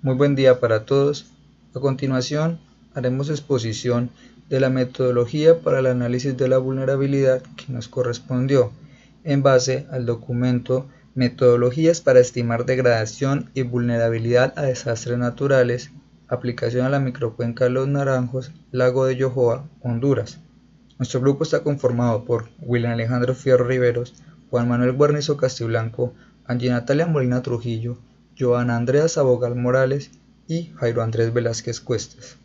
Muy buen día para todos. A continuación, haremos exposición de la metodología para el análisis de la vulnerabilidad que nos correspondió, en base al documento Metodologías para estimar degradación y vulnerabilidad a desastres naturales, aplicación a la microcuenca Los Naranjos, Lago de Yojoa, Honduras. Nuestro grupo está conformado por William Alejandro Fierro Riveros, Juan Manuel Guarnizo Castiblanco, Angie Natalia Molina Trujillo, Joana Andrea Sabogal Morales y Jairo Andrés Velázquez Cuestas.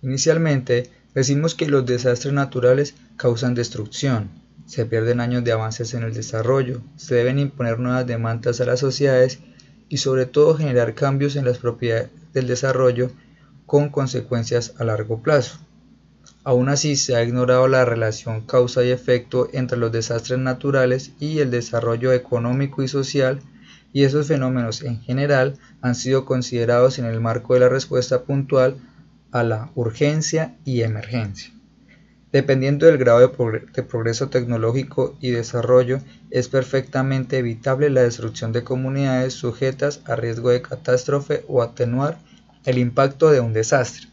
Inicialmente, decimos que los desastres naturales causan destrucción, se pierden años de avances en el desarrollo, se deben imponer nuevas demandas a las sociedades y sobre todo generar cambios en las propiedades del desarrollo con consecuencias a largo plazo. Aún así, se ha ignorado la relación causa y efecto entre los desastres naturales y el desarrollo económico y social, y esos fenómenos en general han sido considerados en el marco de la respuesta puntual a la urgencia y emergencia. Dependiendo del grado de progreso tecnológico y desarrollo, es perfectamente evitable la destrucción de comunidades sujetas a riesgo de catástrofe o atenuar el impacto de un desastre,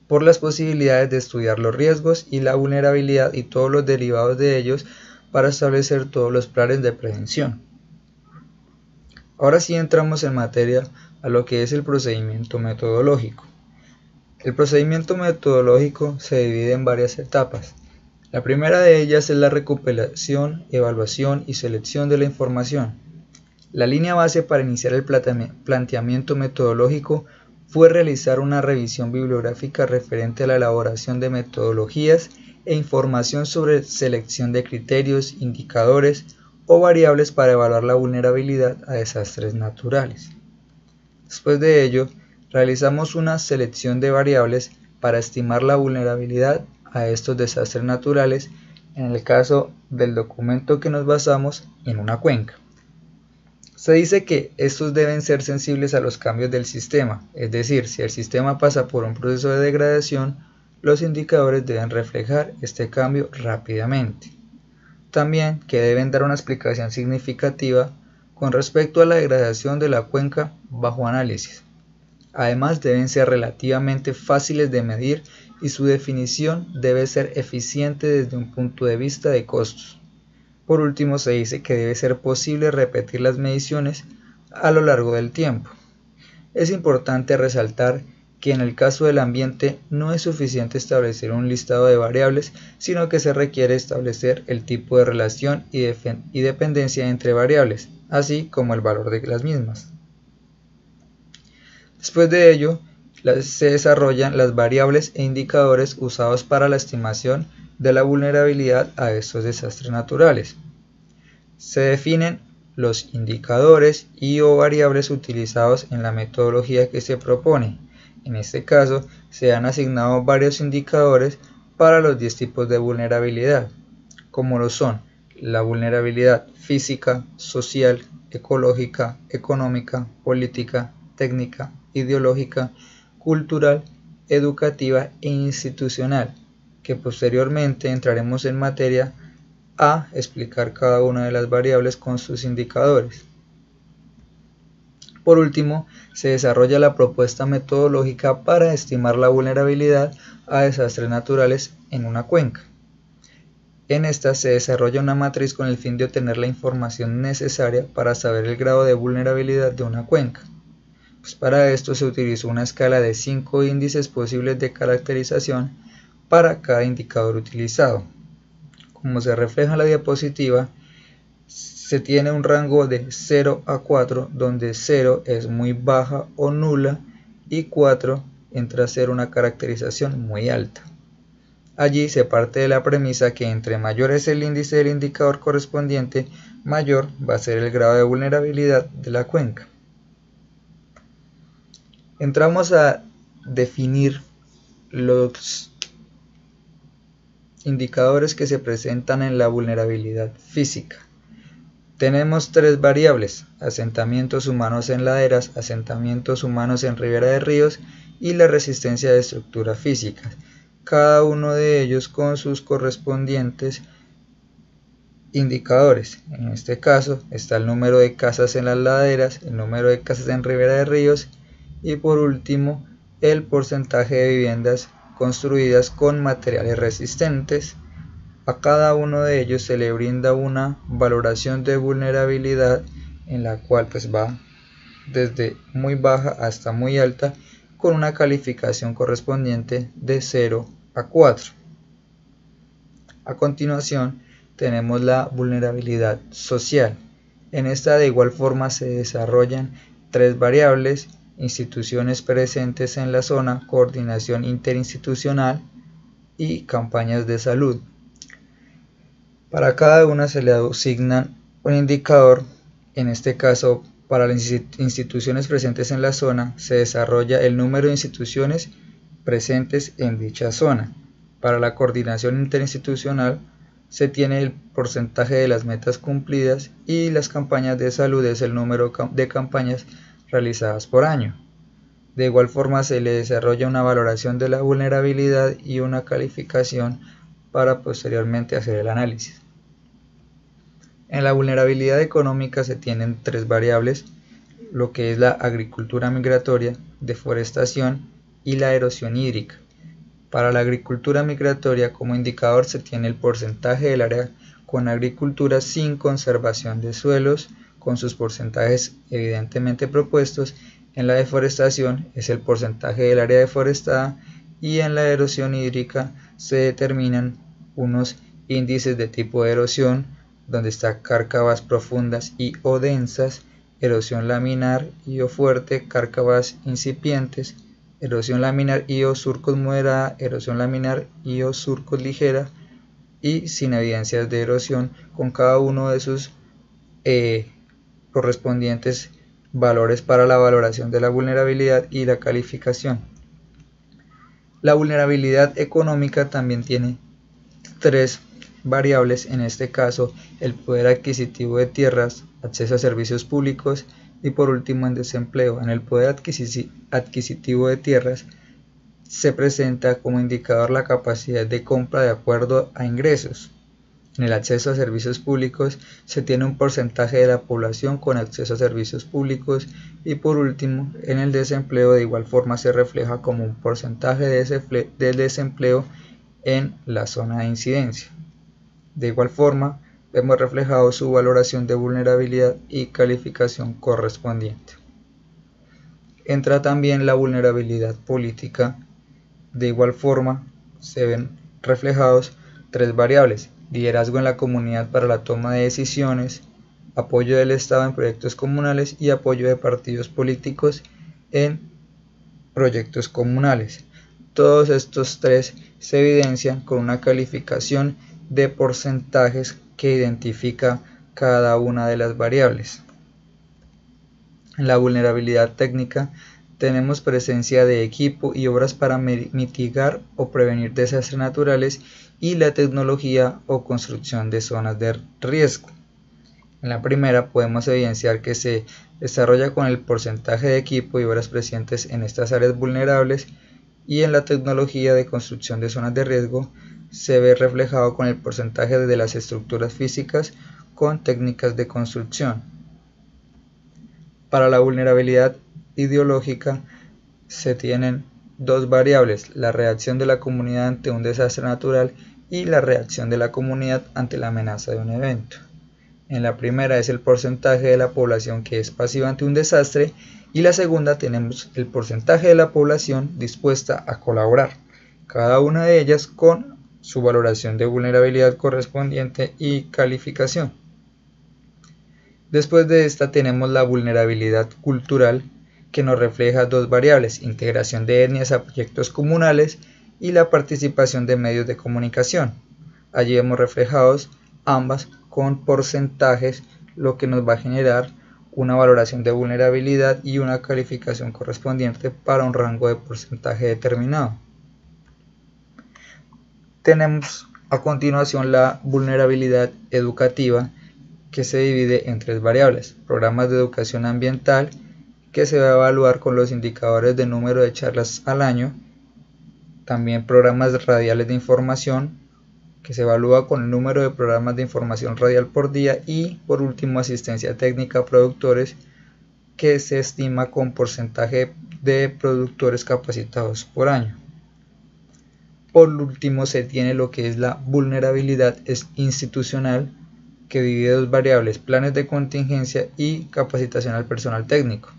por las posibilidades de estudiar los riesgos y la vulnerabilidad y todos los derivados de ellos para establecer todos los planes de prevención. Ahora sí entramos en materia a lo que es el procedimiento metodológico. El procedimiento metodológico se divide en varias etapas. La primera de ellas es la recopilación, evaluación y selección de la información. La línea base para iniciar el planteamiento metodológico fue realizar una revisión bibliográfica referente a la elaboración de metodologías e información sobre selección de criterios, indicadores o variables para evaluar la vulnerabilidad a desastres naturales. Después de ello, realizamos una selección de variables para estimar la vulnerabilidad a estos desastres naturales, en el caso del documento que nos basamos en una cuenca. Se dice que estos deben ser sensibles a los cambios del sistema, es decir, si el sistema pasa por un proceso de degradación, los indicadores deben reflejar este cambio rápidamente. También que deben dar una explicación significativa con respecto a la degradación de la cuenca bajo análisis. Además, deben ser relativamente fáciles de medir y su definición debe ser eficiente desde un punto de vista de costos. Por último, se dice que debe ser posible repetir las mediciones a lo largo del tiempo. Es importante resaltar que en el caso del ambiente no es suficiente establecer un listado de variables, sino que se requiere establecer el tipo de relación y dependencia entre variables, así como el valor de las mismas. Después de ello, se desarrollan las variables e indicadores usados para la estimación de la vulnerabilidad a estos desastres naturales. Se definen los indicadores y o variables utilizados en la metodología que se propone. En este caso, se han asignado varios indicadores para los 10 tipos de vulnerabilidad, como lo son la vulnerabilidad física, social, ecológica, económica, política, técnica, ideológica, cultural, educativa e institucional, que posteriormente entraremos en materia a explicar cada una de las variables con sus indicadores. Por último, se desarrolla la propuesta metodológica para estimar la vulnerabilidad a desastres naturales en una cuenca. En esta se desarrolla una matriz con el fin de obtener la información necesaria para saber el grado de vulnerabilidad de una cuenca. Pues para esto se utilizó una escala de 5 índices posibles de caracterización para cada indicador utilizado. Como se refleja en la diapositiva, se tiene un rango de 0 a 4, donde 0 es muy baja o nula y 4 entra a ser una caracterización muy alta. Allí se parte de la premisa que entre mayor es el índice del indicador correspondiente, mayor va a ser el grado de vulnerabilidad de la cuenca. Entramos a definir los indicadores que se presentan en la vulnerabilidad física. Tenemos 3 variables: asentamientos humanos en laderas, asentamientos humanos en ribera de ríos y la resistencia de estructuras físicas, cada uno de ellos con sus correspondientes indicadores. En este caso está el número de casas en las laderas, el número de casas en ribera de ríos y por último el porcentaje de viviendas construidas con materiales resistentes. A cada uno de ellos se le brinda una valoración de vulnerabilidad en la cual pues va desde muy baja hasta muy alta con una calificación correspondiente de 0 a 4. A continuación tenemos la vulnerabilidad social. En esta de igual forma se desarrollan tres variables: instituciones presentes en la zona, coordinación interinstitucional y campañas de salud. Para cada una se le asignan un indicador. En este caso, para las instituciones presentes en la zona se desarrolla el número de instituciones presentes en dicha zona. Para la coordinación interinstitucional se tiene el porcentaje de las metas cumplidas y las campañas de salud es el número de campañas realizadas por año. De igual forma se le desarrolla una valoración de la vulnerabilidad y una calificación para posteriormente hacer el análisis. En la vulnerabilidad económica se tienen tres variables, lo que es la agricultura migratoria, deforestación y la erosión hídrica. Para la agricultura migratoria como indicador se tiene el porcentaje del área con agricultura sin conservación de suelos, con sus porcentajes evidentemente propuestos. En la deforestación es el porcentaje del área deforestada y en la erosión hídrica se determinan unos índices de tipo de erosión, donde está cárcavas profundas y o densas, erosión laminar y o fuerte, cárcavas incipientes, erosión laminar y o surcos moderada, erosión laminar y o surcos ligera y sin evidencias de erosión, con cada uno de sus correspondientes valores para la valoración de la vulnerabilidad y la calificación. La vulnerabilidad económica también tiene tres variables, en este caso el poder adquisitivo de tierras, acceso a servicios públicos y por último en desempleo. En el poder adquisitivo de tierras se presenta como indicador la capacidad de compra de acuerdo a ingresos. En el acceso a servicios públicos se tiene un porcentaje de la población con acceso a servicios públicos y por último en el desempleo de igual forma se refleja como un porcentaje del desempleo en la zona de incidencia. De igual forma vemos reflejado su valoración de vulnerabilidad y calificación correspondiente. Entra también la vulnerabilidad política. De igual forma se ven reflejados tres variables: liderazgo en la comunidad para la toma de decisiones, apoyo del Estado en proyectos comunales y apoyo de partidos políticos en proyectos comunales. Todos estos tres se evidencian con una calificación de porcentajes que identifica cada una de las variables. En la vulnerabilidad técnica tenemos presencia de equipo y obras para mitigar o prevenir desastres naturales y la tecnología o construcción de zonas de riesgo. En la primera podemos evidenciar que se desarrolla con el porcentaje de equipo y obras presentes en estas áreas vulnerables, y en la tecnología de construcción de zonas de riesgo se ve reflejado con el porcentaje de las estructuras físicas con técnicas de construcción. Para la vulnerabilidad ideológica se tienen dos variables: la reacción de la comunidad ante un desastre natural y la reacción de la comunidad ante la amenaza de un evento. En la primera es el porcentaje de la población que es pasiva ante un desastre y la segunda tenemos el porcentaje de la población dispuesta a colaborar, cada una de ellas con su valoración de vulnerabilidad correspondiente y calificación. Después de esta tenemos la vulnerabilidad cultural, que nos refleja dos variables: integración de etnias a proyectos comunales y la participación de medios de comunicación. Allí vemos reflejados ambas con porcentajes, lo que nos va a generar una valoración de vulnerabilidad y una calificación correspondiente para un rango de porcentaje determinado. Tenemos a continuación la vulnerabilidad educativa, que se divide en tres variables: programas de educación ambiental, que se va a evaluar con los indicadores de número de charlas al año, también programas radiales de información que se evalúa con el número de programas de información radial por día, y por último asistencia técnica a productores, que se estima con porcentaje de productores capacitados por año. Por último se tiene lo que es la vulnerabilidad institucional, que divide dos variables: planes de contingencia y capacitación al personal técnico.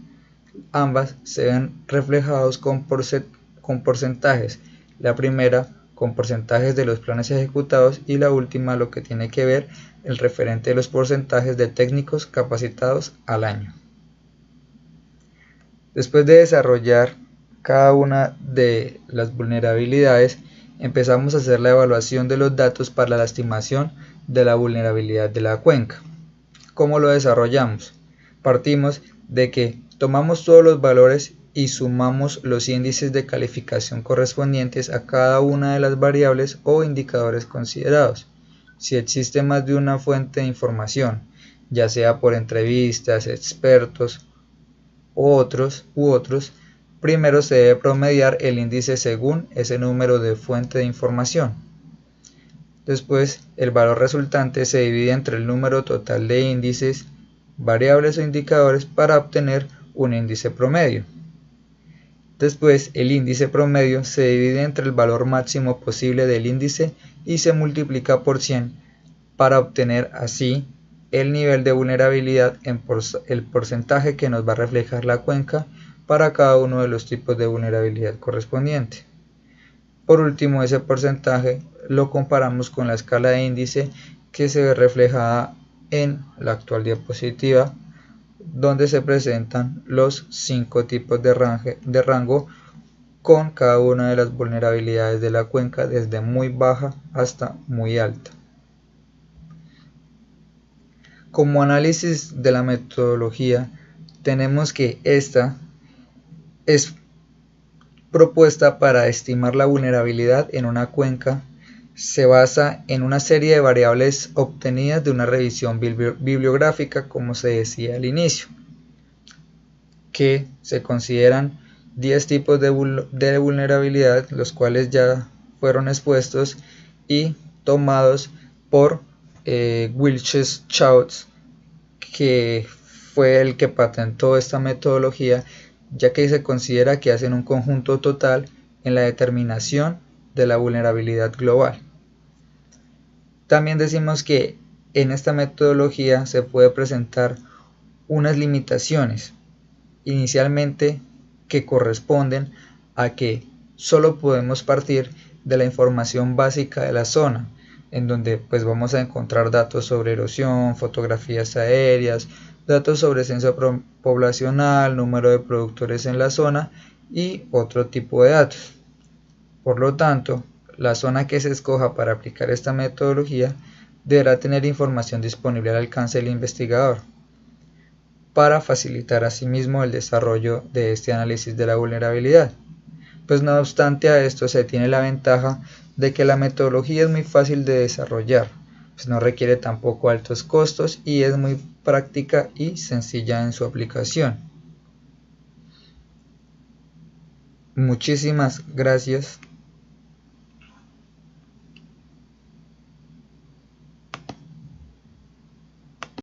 Ambas se ven reflejados con porcentajes, la primera con porcentajes de los planes ejecutados y la última lo que tiene que ver el referente de los porcentajes de técnicos capacitados al año. Después de desarrollar cada una de las vulnerabilidades, empezamos a hacer la evaluación de los datos para la estimación de la vulnerabilidad de la cuenca. ¿Cómo lo desarrollamos? Partimos de que tomamos todos los valores y sumamos los índices de calificación correspondientes a cada una de las variables o indicadores considerados. Si existe más de una fuente de información, ya sea por entrevistas, expertos u otros, primero se debe promediar el índice según ese número de fuente de información. Después, el valor resultante se divide entre el número total de índices, variables o indicadores para obtener un índice promedio. Después, el índice promedio se divide entre el valor máximo posible del índice y se multiplica por 100 para obtener así el nivel de vulnerabilidad en el porcentaje que nos va a reflejar la cuenca para cada uno de los tipos de vulnerabilidad correspondiente. Por último, ese porcentaje lo comparamos con la escala de índice que se ve reflejada en la actual diapositiva, donde se presentan los 5 tipos de rango con cada una de las vulnerabilidades de la cuenca, desde muy baja hasta muy alta. Como análisis de la metodología, tenemos que esta es propuesta para estimar la vulnerabilidad en una cuenca. Se basa en una serie de variables obtenidas de una revisión bibliográfica, como se decía al inicio, que se consideran 10 tipos de vulnerabilidad, los cuales ya fueron expuestos y tomados por Wiltshire-Schultz, que fue el que patentó esta metodología, ya que se considera que hacen un conjunto total en la determinación de la vulnerabilidad global. También decimos que en esta metodología se puede presentar unas limitaciones, inicialmente que corresponden a que solo podemos partir de la información básica de la zona, en donde pues vamos a encontrar datos sobre erosión, fotografías aéreas, datos sobre censo poblacional, número de productores en la zona y otro tipo de datos. Por lo tanto, la zona que se escoja para aplicar esta metodología deberá tener información disponible al alcance del investigador, para facilitar asimismo el desarrollo de este análisis de la vulnerabilidad. Pues no obstante a esto, se tiene la ventaja de que la metodología es muy fácil de desarrollar, pues no requiere tampoco altos costos y es muy práctica y sencilla en su aplicación. Muchísimas gracias.